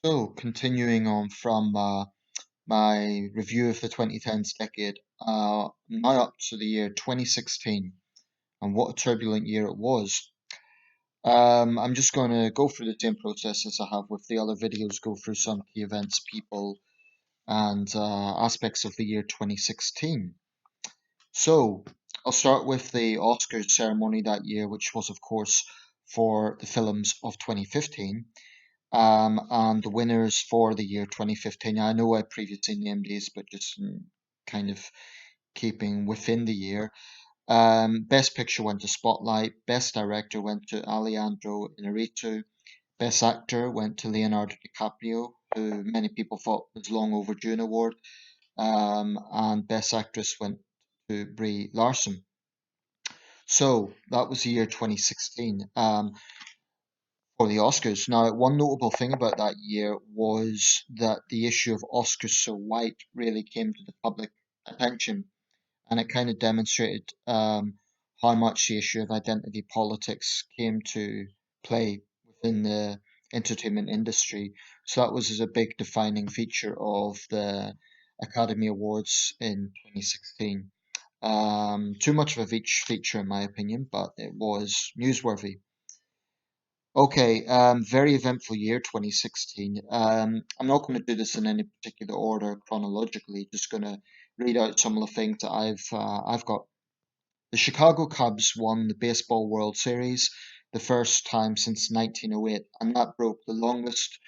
So, continuing on from my review of the 2010s decade, now up to the year 2016, and what a turbulent year it was. I'm just going to go through the same process as I have with the other videos, go through some key events, people, and aspects of the year 2016. So, I'll start with the Oscars ceremony that year, which was, of course, for the films of 2015. And the winners for the year 2015. I know I previously named these, but just kind of keeping within the year. Best Picture went to Spotlight. Best Director went to Alejandro Inarritu. Best Actor went to Leonardo DiCaprio, who many people thought was long overdue an award. And Best Actress went to Brie Larson. So that was the year 2016. For the Oscars. Now, one notable thing about that year was that the issue of Oscars so white really came to the public attention, and it kind of demonstrated how much the issue of identity politics came to play within the entertainment industry. So that was a big defining feature of the Academy Awards in 2016. Too much of a feature, in my opinion, but it was newsworthy. Okay, very eventful year 2016. I'm not going to do this in any particular order chronologically, just going to read out some of the things that I've got. The Chicago Cubs won the Baseball World Series the first time since 1908, and that broke the longest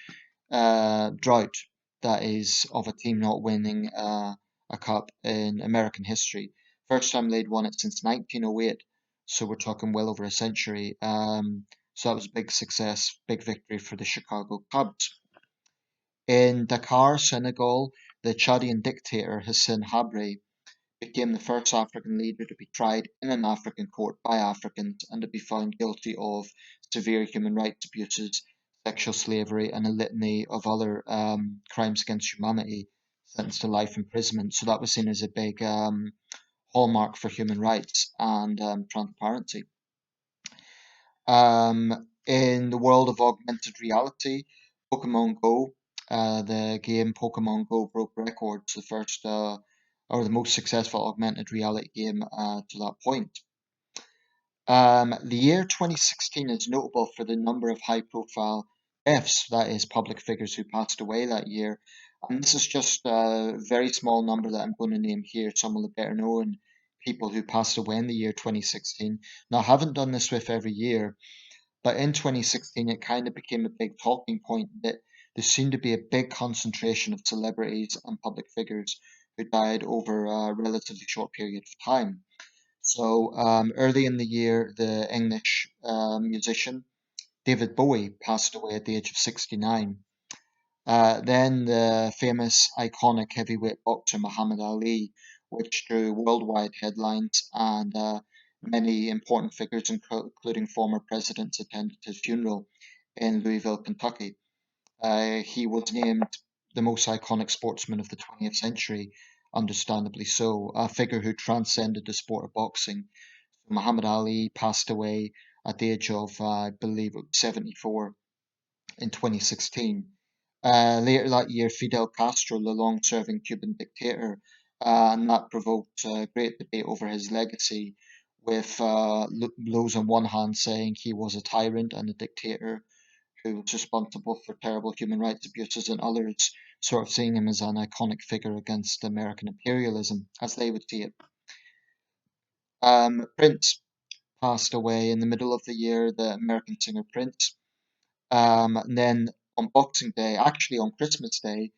drought that is of a team not winning a cup in American history. First time they'd won it since 1908, so we're talking well over a century. So that was a big success, big victory for the Chicago Cubs. In Dakar, Senegal, the Chadian dictator Hissène Habré became the first African leader to be tried in an African court by Africans and to be found guilty of severe human rights abuses, sexual slavery, and a litany of other crimes against humanity, sentenced to life imprisonment. So that was seen as a big hallmark for human rights and transparency. In the world of augmented reality, Pokemon Go, the game Pokemon Go broke records, the first or the most successful augmented reality game to that point. The year 2016 is notable for the number of high-profile deaths, that is, public figures who passed away that year. And this is just a very small number that I'm going to name here, some of the better known people who passed away in the year 2016. Now, I haven't done this with every year, but in 2016, it kind of became a big talking point that there seemed to be a big concentration of celebrities and public figures who died over a relatively short period of time. So early in the year, the English musician David Bowie passed away at the age of 69. Then the famous iconic heavyweight boxer Muhammad Ali, which drew worldwide headlines, and many important figures, including former presidents, attended his funeral in Louisville, Kentucky. He was named the most iconic sportsman of the 20th century, understandably so, a figure who transcended the sport of boxing. Muhammad Ali passed away at the age of, I believe, it was 74 in 2016. Later that year, Fidel Castro, the long-serving Cuban dictator, and that provoked great debate over his legacy, with those on one hand saying he was a tyrant and a dictator who was responsible for terrible human rights abuses, and others sort of seeing him as an iconic figure against American imperialism, as they would see it. Prince passed away in the middle of the year, the American singer Prince. And then on Boxing Day, actually on Christmas Day,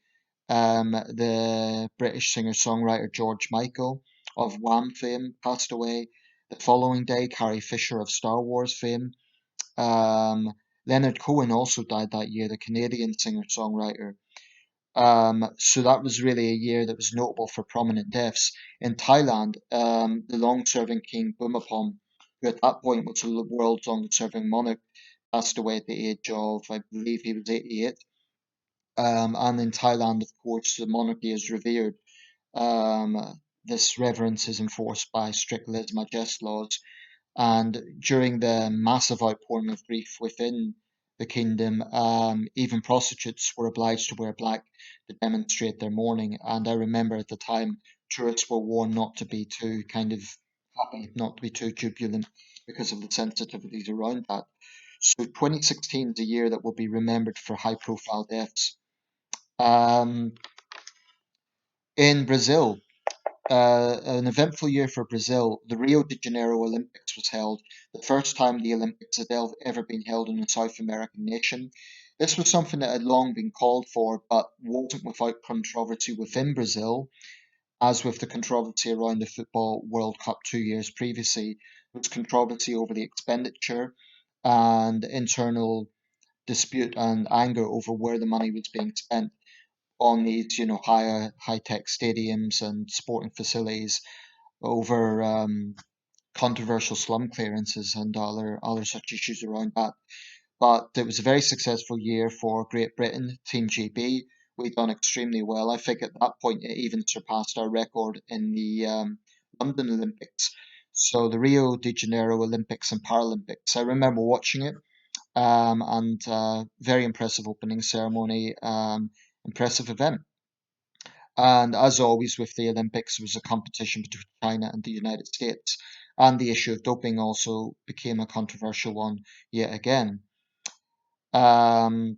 the British singer-songwriter George Michael of Wham fame passed away. The following day, Carrie Fisher of Star Wars fame. Um, Leonard Cohen also died that year, the Canadian singer-songwriter. So that was really a year that was notable for prominent deaths. In Thailand, the long-serving king Bhumibol, who at that point was the world's longest-serving monarch, passed away at the age of, I believe he was 88. And in Thailand, of course, the monarchy is revered. This reverence is enforced by strict lèse-majesté laws. And during the massive outpouring of grief within the kingdom. Even prostitutes were obliged to wear black to demonstrate their mourning. And I remember at the time, tourists were warned not to be too kind of happy, not to be too jubilant because of the sensitivities around that. So 2016 is a year that will be remembered for high-profile deaths. Um, in Brazil, an eventful year for Brazil. The Rio de Janeiro Olympics was held, the first time the Olympics had ever been held in a South American nation. This was something that had long been called for, but wasn't without controversy within Brazil, as with the controversy around the Football World Cup 2 years previously. There was controversy over the expenditure and internal dispute and anger over where the money was being spent on these, high tech stadiums and sporting facilities over controversial slum clearances and other such issues around that. But it was a very successful year for Great Britain, Team GB. We done extremely well. I think at that point it even surpassed our record in the London Olympics. So the Rio de Janeiro Olympics and Paralympics. I remember watching it and very impressive opening ceremony, impressive event. And as always with the Olympics, it was a competition between China and the United States. And the issue of doping also became a controversial one yet again. Um,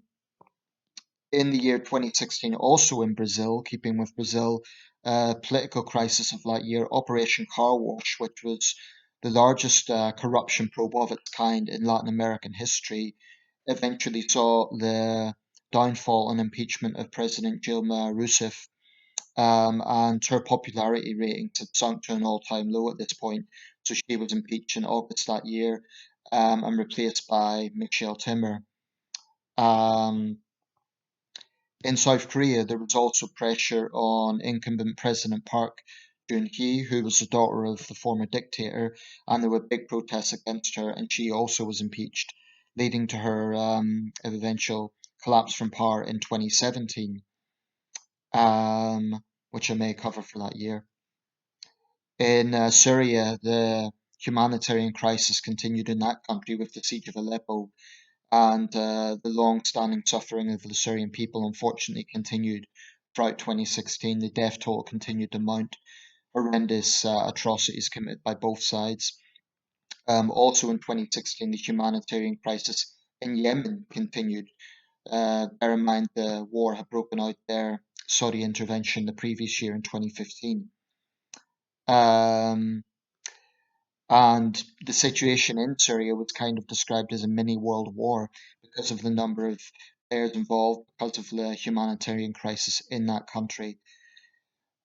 in the year 2016, also in Brazil, keeping with Brazil, political crisis of that year, Operation Car Wash, which was the largest corruption probe of its kind in Latin American history, eventually saw the downfall and impeachment of President Dilma Rousseff, and her popularity ratings had sunk to an all-time low at this point. So she was impeached in August that year, and replaced by Michelle Timmer. Um, in South Korea, there was also pressure on incumbent President Park Geun-hye, who was the daughter of the former dictator, and there were big protests against her, and she also was impeached, leading to her eventual collapse from power in 2017, um, which I may cover for that year. In Syria, the humanitarian crisis continued in that country with the siege of Aleppo, and the long-standing suffering of the Syrian people unfortunately continued throughout 2016. The death toll continued to mount, horrendous atrocities committed by both sides. Also in 2016, the humanitarian crisis in Yemen continued. Bear in mind the war had broken out there, Saudi intervention the previous year in 2015. Um, And the situation in Syria was kind of described as a mini world war because of the number of players involved, because of the humanitarian crisis in that country.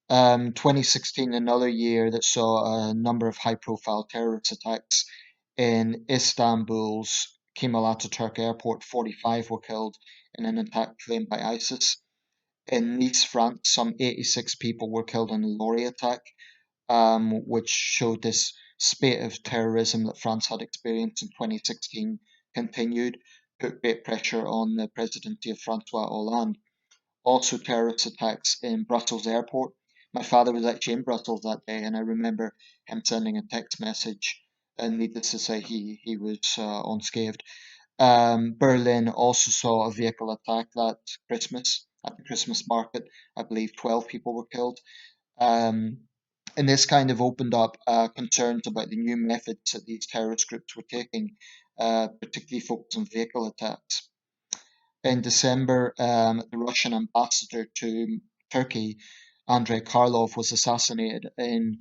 2016, another year that saw a number of high profile terrorist attacks in Istanbul's Kemal Ataturk airport. 45 were killed in an attack claimed by ISIS. In Nice, France, some 86 people were killed in a lorry attack, which showed this spate of terrorism that France had experienced in 2016 continued, put great pressure on the presidency of Francois Hollande. Also, terrorist attacks in Brussels airport. My father was actually in Brussels that day, and I remember him sending a text message, and needless to say, he was unscathed. Berlin also saw a vehicle attack that Christmas at the Christmas market. I believe 12 people were killed. Um, and this kind of opened up concerns about the new methods that these terrorist groups were taking, particularly focused on vehicle attacks. In December, the Russian ambassador to Turkey, Andrei Karlov, was assassinated in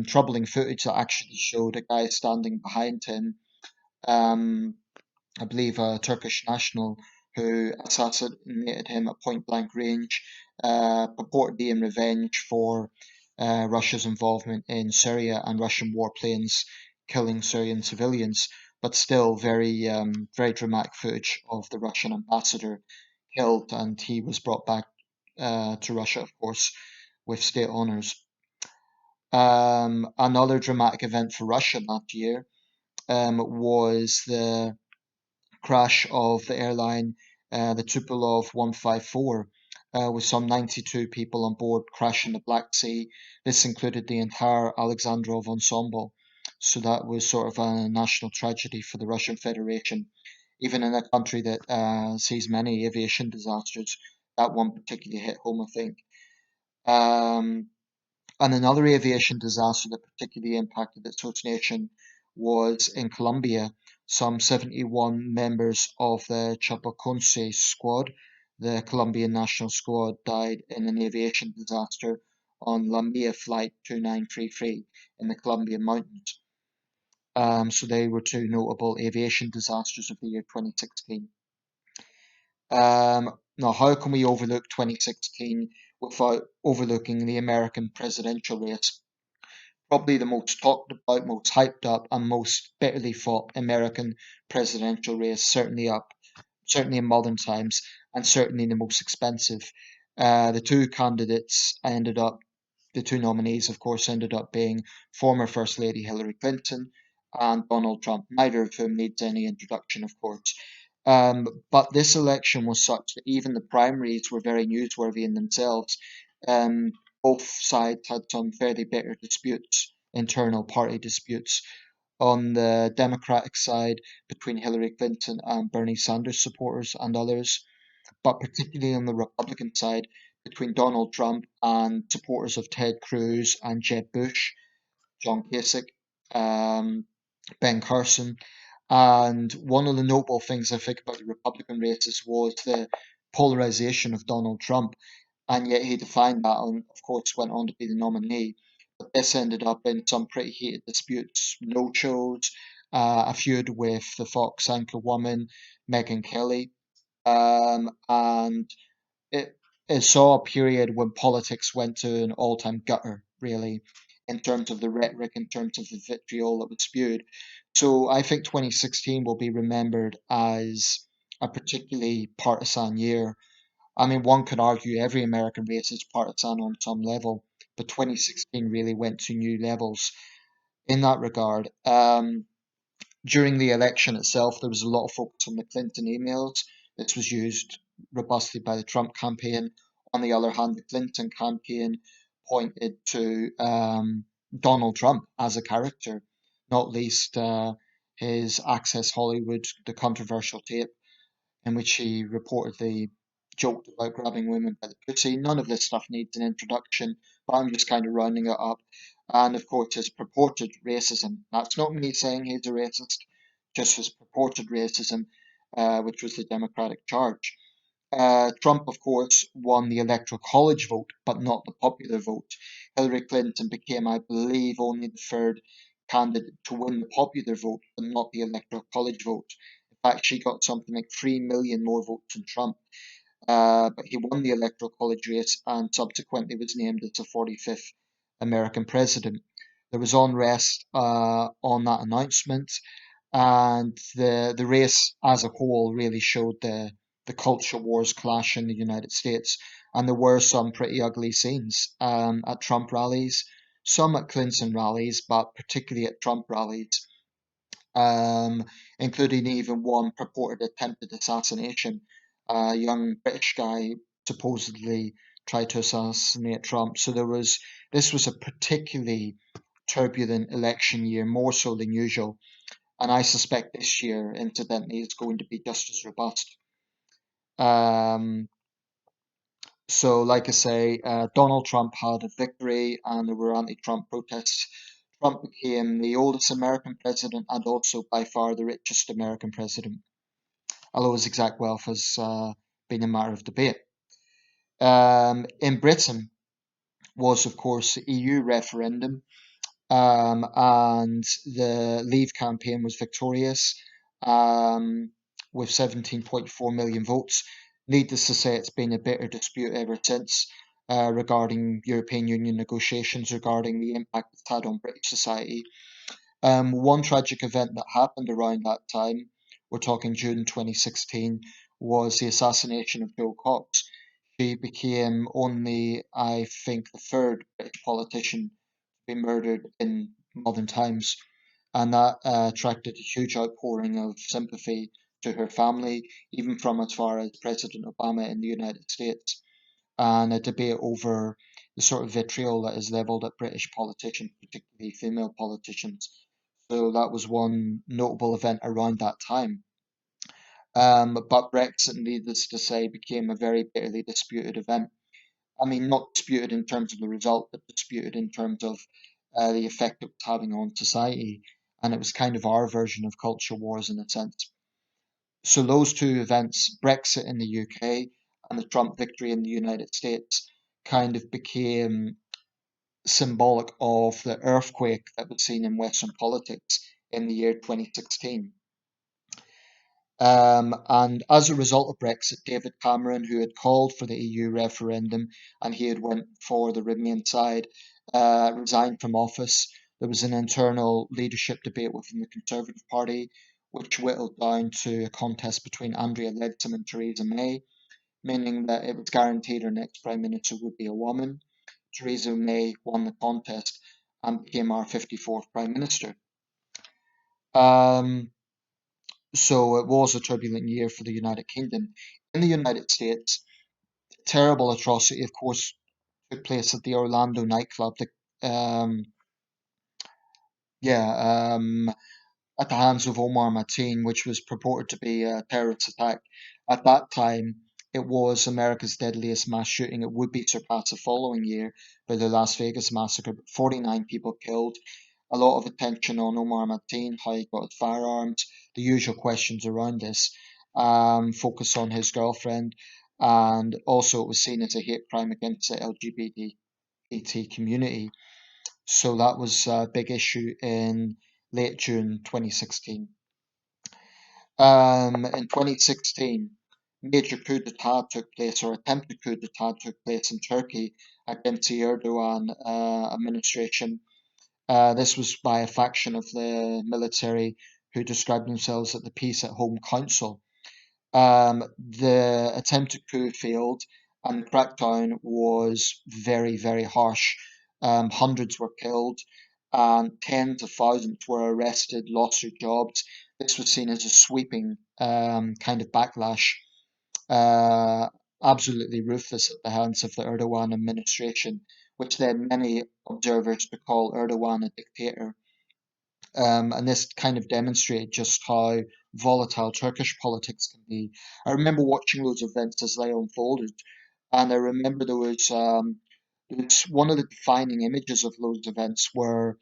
troubling footage that actually showed a guy standing behind him, um, I believe a Turkish national, who assassinated him at point blank range, purportedly in revenge for Russia's involvement in Syria and Russian warplanes killing Syrian civilians. But still, very dramatic footage of the Russian ambassador killed, and he was brought back to Russia, of course, with state honors. Another dramatic event for Russia that year was the crash of the airline, the Tupolev 154, with some 92 people on board crash in the Black Sea. This included the entire Alexandrov ensemble. So that was sort of a national tragedy for the Russian Federation, even in a country that sees many aviation disasters, that one particularly hit home, I think. Um, and another aviation disaster that particularly impacted its host nation was in Colombia. Some 71 members of the Chapecoense squad, the Colombian national squad, died in an aviation disaster on La Mia Flight 2933 in the Colombian mountains. So they were two notable aviation disasters of the year 2016. Now, how can we overlook 2016 without overlooking the American presidential race? Probably the most talked about, most hyped up, and most bitterly fought American presidential race, certainly in modern times, and certainly the most expensive. The two candidates ended up The two nominees, of course, ended up being former First Lady Hillary Clinton and Donald Trump, neither of whom needs any introduction, of course. But this election was such that even the primaries were very newsworthy in themselves. Um, Both sides had some fairly bitter disputes, internal party disputes. On the Democratic side, between Hillary Clinton and Bernie Sanders supporters and others, but particularly on the Republican side, between Donald Trump and supporters of Ted Cruz and Jeb Bush, John Kasich, um, Ben Carson. And one of the notable things I think about the Republican races was the polarization of Donald Trump. And yet he defined that and, of course, went on to be the nominee. But this ended up in some pretty heated disputes, no shows, a feud with the Fox anchor woman, Megyn Kelly, and it, it saw a period when politics went to an all-time gutter, really, in terms of the rhetoric, in terms of the vitriol that was spewed. So I think 2016 will be remembered as a particularly partisan year. I mean, one could argue every American race is partisan on some level, but 2016 really went to new levels in that regard. During the election itself, there was a lot of focus on the Clinton emails. This was used robustly by the Trump campaign. On the other hand, the Clinton campaign pointed to Donald Trump as a character, not least his Access Hollywood, the controversial tape in which he reportedly joked about grabbing women by the pussy. None of this stuff needs an introduction, but I'm just kind of rounding it up. And of course, his purported racism. That's not me saying he's a racist, just his purported racism, which was the Democratic charge. Trump, of course, won the Electoral College vote, but not the popular vote. Hillary Clinton became, I believe, only the third candidate to win the popular vote, but not the Electoral College vote. In fact, she got something like 3 million more votes than Trump. But he won the Electoral College race and subsequently was named as the 45th American president. There was unrest on that announcement, and the race as a whole really showed the culture wars clash in the United States, and there were some pretty ugly scenes at Trump rallies, some at Clinton rallies, but particularly at Trump rallies, um, including even one purported attempted assassination. A young British guy supposedly tried to assassinate Trump. So this was a particularly turbulent election year, more so than usual. And I suspect this year, incidentally, is going to be just as robust. Um, so, like I say, Donald Trump had a victory and there were anti Trump protests. Trump became the oldest American president and also by far the richest American president, although his exact wealth has been a matter of debate. In Britain was, of course, the EU referendum, and the Leave campaign was victorious um, with 17.4 million votes. Needless to say, it's been a bitter dispute ever since regarding European Union negotiations regarding the impact it's had on British society. One tragic event that happened around that time, we're talking June 2016, was the assassination of Jo Cox. She became only, I think, the third British politician to be murdered in modern times, and that attracted a huge outpouring of sympathy to her family, even from as far as President Obama in the United States, and a debate over the sort of vitriol that is levelled at British politicians, particularly female politicians. So that was one notable event around that time. But Brexit, needless to say, became a very bitterly disputed event. I mean, not disputed in terms of the result, but disputed in terms of the effect it was having on society. And it was kind of our version of culture wars in a sense. So those two events, Brexit in the UK and the Trump victory in the United States, kind of became symbolic of the earthquake that was seen in Western politics in the year 2016. And as a result of Brexit, David Cameron, who had called for the EU referendum and he had went for the Remain side, resigned from office. There was an internal leadership debate within the Conservative Party, which whittled down to a contest between Andrea Leadsom and Theresa May, meaning that it was guaranteed our next Prime Minister would be a woman. Theresa May won the contest and became our 54th Prime Minister. Um, So it was a turbulent year for the United Kingdom. In the United States, terrible atrocity, of course, took place at the Orlando nightclub. Yeah, at the hands of Omar Mateen, which was purported to be a terrorist attack. At that time, it was America's deadliest mass shooting. It would be surpassed the following year by the Las Vegas massacre. 49 people killed, a lot of attention on Omar Mateen, how he got his firearms, the usual questions around this, focus on his girlfriend, and also it was seen as a hate crime against the LGBT community. So that was a big issue in late June 2016. In 2016, major coup d'etat took place, or attempted coup d'etat took place in Turkey against the Erdogan administration. This was by a faction of the military who described themselves as the Peace at Home Council. The attempted coup failed, and the crackdown was very, very harsh. Hundreds were killed, and tens of thousands were arrested, lost their jobs. This was seen as a sweeping kind of backlash, uh, absolutely ruthless at the hands of the Erdogan administration, which led many observers to call Erdogan a dictator. And this kind of demonstrated just how volatile Turkish politics can be. I remember watching those events as they unfolded, and I remember there was one of the defining images of those events were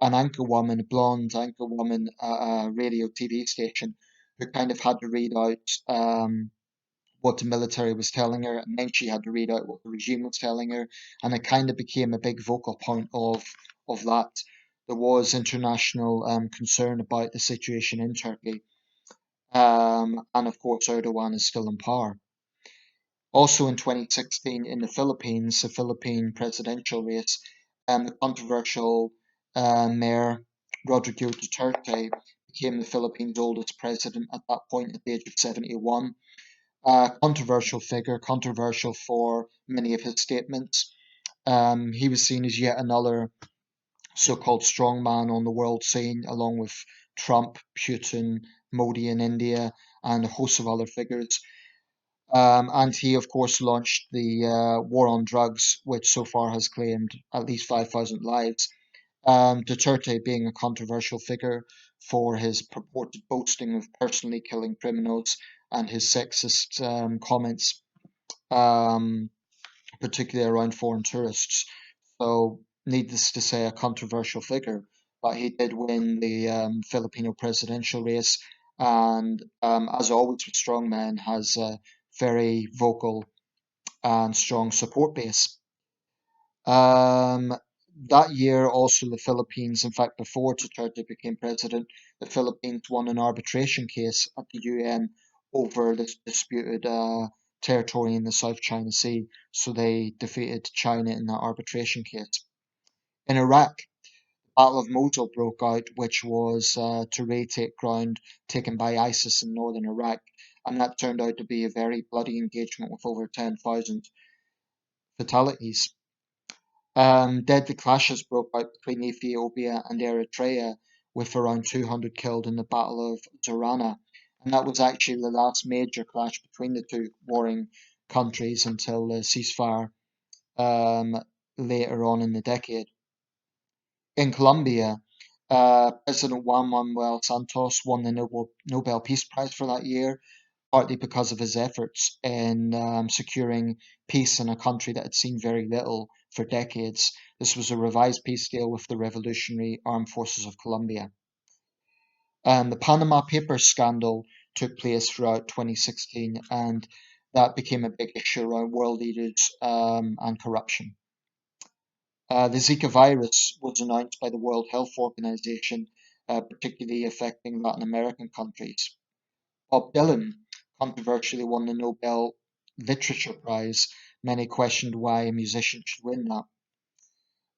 an anchor woman, a blonde anchor woman at a radio TV station, who kind of had to read out what the military was telling her, and then she had to read out what the regime was telling her, and it kind of became a big vocal point of that. There was international concern about the situation in Turkey, and of course Erdogan is still in power. Also in 2016, in the Philippines, the Philippine presidential race, the controversial mayor Rodrigo Duterte became the Philippines' oldest president at that point at the age of 71. Controversial figure, controversial for many of his statements. He was seen as yet another so-called strongman on the world scene, along with Trump, Putin, Modi in India, and a host of other figures. And he, of course, launched the war on drugs, which so far has claimed at least 5,000 lives. Duterte being a controversial figure for his purported boasting of personally killing criminals and his sexist comments, um, particularly around foreign tourists. So, needless to say, a controversial figure. But he did win the Filipino presidential race, and as always with strongmen, has a very vocal and strong support base. Um, that year, also the Philippines, in fact, before Duterte became president, the Philippines won an arbitration case at the UN over this disputed territory in the South China Sea. So they defeated China in that arbitration case. In Iraq, the Battle of Mosul broke out, which was to retake ground taken by ISIS in northern Iraq, and that turned out to be a very bloody engagement with over 10,000 fatalities. Deadly clashes broke out between Ethiopia and Eritrea, with around 200 killed in the Battle of Zorana. And that was actually the last major clash between the two warring countries until the ceasefire um, later on in the decade. In Colombia, President Juan Manuel Santos won the Nobel Peace Prize for that year, partly because of his efforts in securing peace in a country that had seen very little for decades. This was a revised peace deal with the Revolutionary Armed Forces of Colombia. The Panama Papers scandal took place throughout 2016, and that became a big issue around world leaders and corruption. The Zika virus was announced by the World Health Organization, particularly affecting Latin American countries. Bob Dylan controversially won the Nobel Literature Prize. Many questioned why a musician should win that.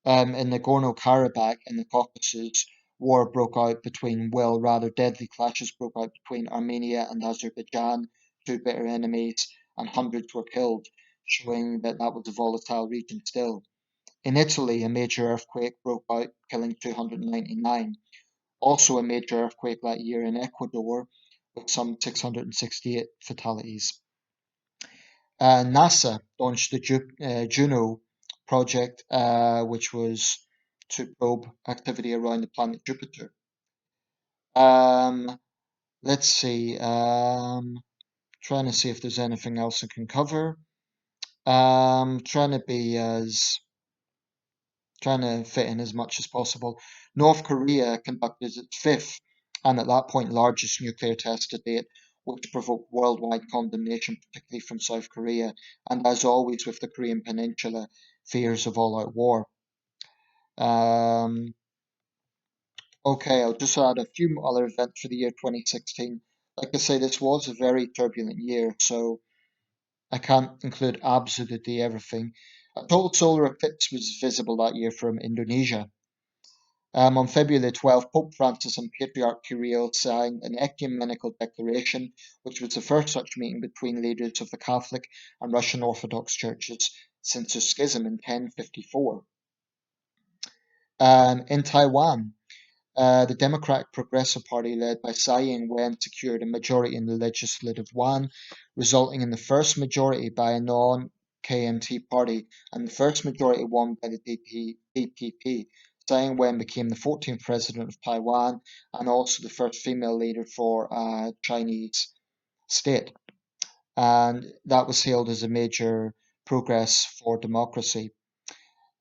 In Nagorno-Karabakh in the Caucasus, war broke out between, well, rather deadly clashes broke out between Armenia and Azerbaijan, two bitter enemies, and hundreds were killed, showing that that was a volatile region still. In Italy, a major earthquake broke out, killing 299. Also, a major earthquake that year in Ecuador, with some 668 fatalities. NASA launched the Juno project, which was to probe activity around the planet Jupiter. Um, let's see. Trying to see if there's anything else I can cover. Trying to be as trying to fit in as much as possible. North Korea conducted its fifth and at that point largest nuclear test to date, which provoked worldwide condemnation, particularly from South Korea, and as always with the Korean Peninsula, fears of all out war. Um, okay, I'll just add a few other events for the year 2016. Like I say, this was a very turbulent year, so I can't include absolutely everything. A total solar eclipse was visible that year from Indonesia. On February the 12th, Pope Francis and Patriarch Kirill signed an ecumenical declaration, which was the first such meeting between leaders of the Catholic and Russian Orthodox churches since the schism in 1054. In Taiwan, the Democratic Progressive Party, led by Tsai Ing-wen, secured a majority in the Legislative Yuan, resulting in the first majority by a non-KMT party and the first majority won by the DPP. Tsai Ing-wen became the 14th president of Taiwan and also the first female leader for a Chinese state. And that was hailed as a major progress for democracy.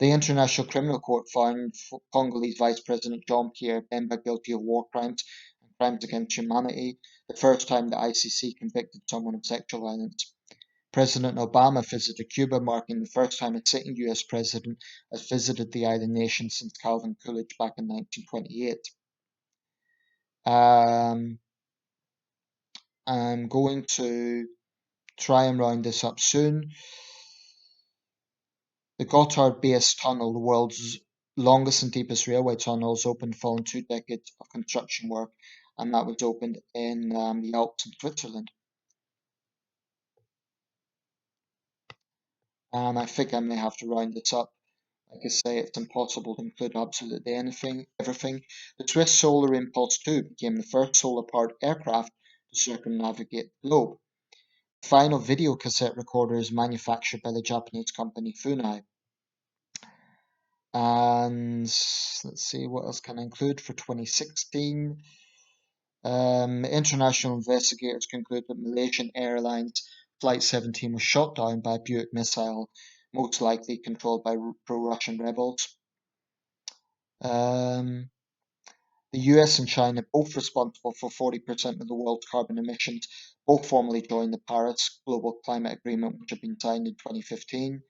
The International Criminal Court found Congolese Vice President Jean-Pierre Bemba guilty of war crimes and crimes against humanity, the first time the ICC convicted someone of sexual violence. President Obama visited Cuba, marking the first time a sitting US president has visited the island nation since Calvin Coolidge back in 1928. Um, I'm going to try and round this up soon. The Gotthard Base Tunnel, the world's longest and deepest railway tunnel, is opened following 2 decades of construction work, and that was opened in the Alps in Switzerland. And I think I may have to round this up. Like I say, it's impossible to include absolutely everything. The Swiss Solar Impulse 2 became the first solar-powered aircraft to circumnavigate the globe. The final video cassette recorder is manufactured by the Japanese company Funai. And let's see, what else can I include for 2016? International investigators conclude that Malaysian Airlines Flight 17 was shot down by a Buick missile, most likely controlled by pro-Russian rebels. Um, the US and China, both responsible for 40% of the world's carbon emissions, both formally joined the Paris Global Climate Agreement, which had been signed in 2015.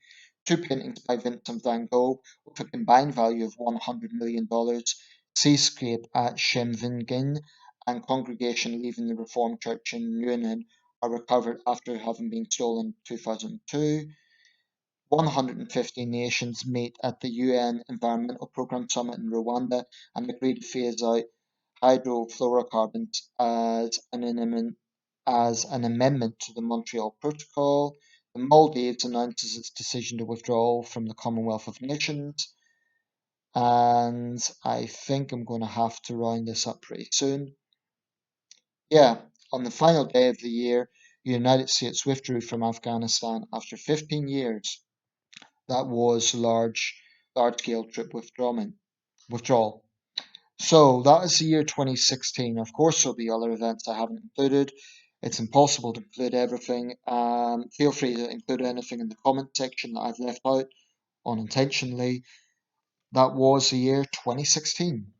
Two paintings by Vincent van Gogh, with a combined value of $100 million, Seascape at Scheveningen, and Congregation leaving the Reformed Church in Newnan, are recovered after having been stolen in 2002. 150 nations meet at the UN Environmental Programme Summit in Rwanda and agree to phase out hydrofluorocarbons as an amendment to the Montreal Protocol. The Maldives announces its decision to withdraw from the Commonwealth of Nations. And I think I'm going to have to round this up pretty soon. Yeah, on the final day of the year, the United States withdrew from Afghanistan after 15 years. That was large-scale troop withdrawal. So that is the year 2016. Of course, there'll be other events I haven't included. It's impossible to include everything. Feel free to include anything in the comment section that I've left out unintentionally. That was the year 2016.